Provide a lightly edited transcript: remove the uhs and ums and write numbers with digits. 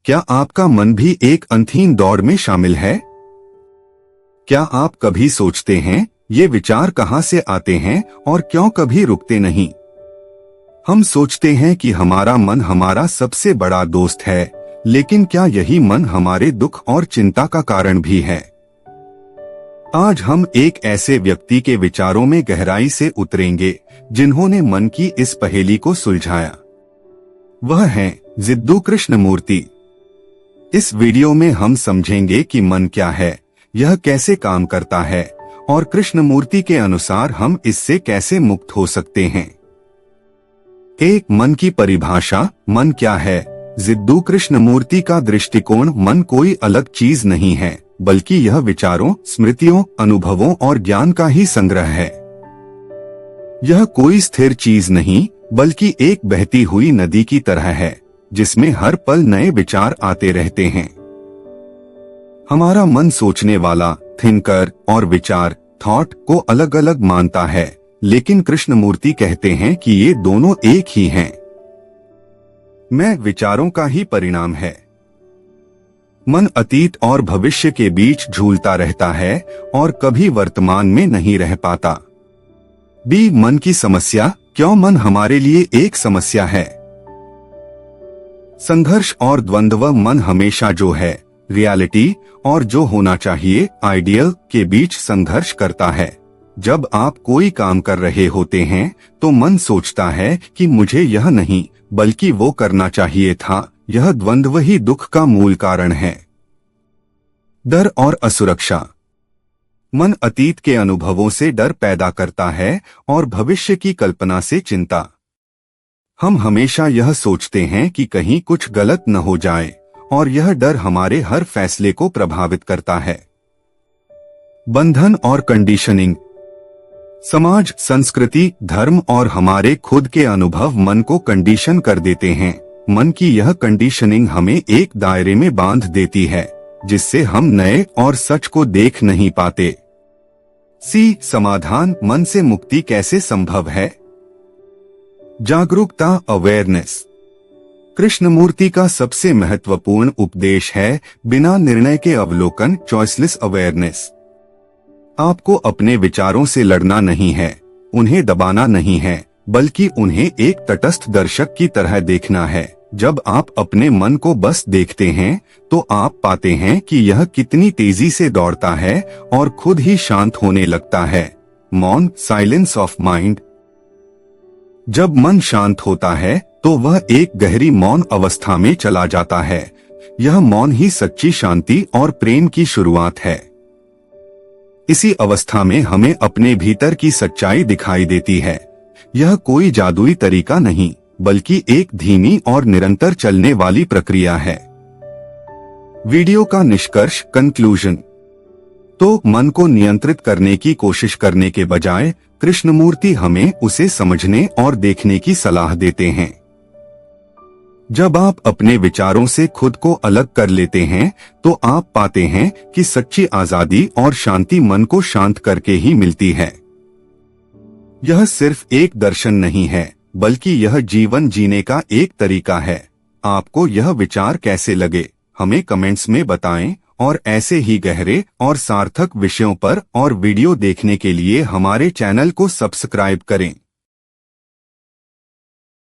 क्या आपका मन भी एक अनथीन दौड़ में शामिल है? क्या आप कभी सोचते हैं ये विचार कहाँ से आते हैं और क्यों कभी रुकते नहीं? हम सोचते हैं कि हमारा मन हमारा सबसे बड़ा दोस्त है, लेकिन क्या यही मन हमारे दुख और चिंता का कारण भी है? आज हम एक ऐसे व्यक्ति के विचारों में गहराई से उतरेंगे जिन्होंने मन की इस पहेली को सुलझाया। वह हैं जिद्दू कृष्णमूर्ति। इस वीडियो में हम समझेंगे कि मन क्या है, यह कैसे काम करता है और कृष्णमूर्ति के अनुसार हम इससे कैसे मुक्त हो सकते हैं। एक, मन की परिभाषा। मन क्या है? जिद्दू कृष्णमूर्ति का दृष्टिकोण मन कोई अलग चीज नहीं है, बल्कि यह विचारों, स्मृतियों, अनुभवों और ज्ञान का ही संग्रह है। यह कोई स्थिर चीज नहीं, बल्कि एक बहती हुई नदी की तरह है, जिसमें हर पल नए विचार आते रहते हैं। हमारा मन सोचने वाला, थिंकर और विचार, थॉट को अलग अलग मानता है, लेकिन कृष्णमूर्ति कहते हैं कि ये दोनों एक ही हैं। मैं विचारों का ही परिणाम है। मन अतीत और भविष्य के बीच झूलता रहता है और कभी वर्तमान में नहीं रह पाता। बी, मन की समस्या। क्यों मन हमारे लिए एक समस्या है? संघर्ष और द्वंद्व। मन हमेशा जो है, रियलिटी, और जो होना चाहिए, आइडियल, के बीच संघर्ष करता है। जब आप कोई काम कर रहे होते हैं तो मन सोचता है कि मुझे यह नहीं बल्कि वो करना चाहिए था। यह द्वंद्व ही दुख का मूल कारण है। डर और असुरक्षा। मन अतीत के अनुभवों से डर पैदा करता है और भविष्य की कल्पना से चिंता। हम हमेशा यह सोचते हैं कि कहीं कुछ गलत न हो जाए, और यह डर हमारे हर फैसले को प्रभावित करता है। बंधन और कंडीशनिंग। समाज, संस्कृति, धर्म और हमारे खुद के अनुभव मन को कंडीशन कर देते हैं। मन की यह कंडीशनिंग हमें एक दायरे में बांध देती है, जिससे हम नए और सच को देख नहीं पाते। सी, समाधान। मन से मुक्ति कैसे संभव है? जागरूकता, अवेयरनेस। कृष्णमूर्ति का सबसे महत्वपूर्ण उपदेश है बिना निर्णय के अवलोकन, चॉइसलेस अवेयरनेस। आपको अपने विचारों से लड़ना नहीं है, उन्हें दबाना नहीं है, बल्कि उन्हें एक तटस्थ दर्शक की तरह देखना है। जब आप अपने मन को बस देखते हैं तो आप पाते हैं कि यह कितनी तेजी से दौड़ता है और खुद ही शांत होने लगता है। मौन, साइलेंस ऑफ माइंड। जब मन शांत होता है तो वह एक गहरी मौन अवस्था में चला जाता है। यह मौन ही सच्ची शांति और प्रेम की शुरुआत है। इसी अवस्था में हमें अपने भीतर की सच्चाई दिखाई देती है। यह कोई जादुई तरीका नहीं, बल्कि एक धीमी और निरंतर चलने वाली प्रक्रिया है। वीडियो का निष्कर्ष, कंक्लूजन। तो मन को नियंत्रित करने की कोशिश करने के बजाय कृष्णमूर्ति हमें उसे समझने और देखने की सलाह देते हैं। जब आप अपने विचारों से खुद को अलग कर लेते हैं तो आप पाते हैं कि सच्ची आजादी और शांति मन को शांत करके ही मिलती है। यह सिर्फ एक दर्शन नहीं है, बल्कि यह जीवन जीने का एक तरीका है। आपको यह विचार कैसे लगे, हमें कमेंट्स में बताएं, और ऐसे ही गहरे और सार्थक विषयों पर और वीडियो देखने के लिए हमारे चैनल को सब्सक्राइब करें।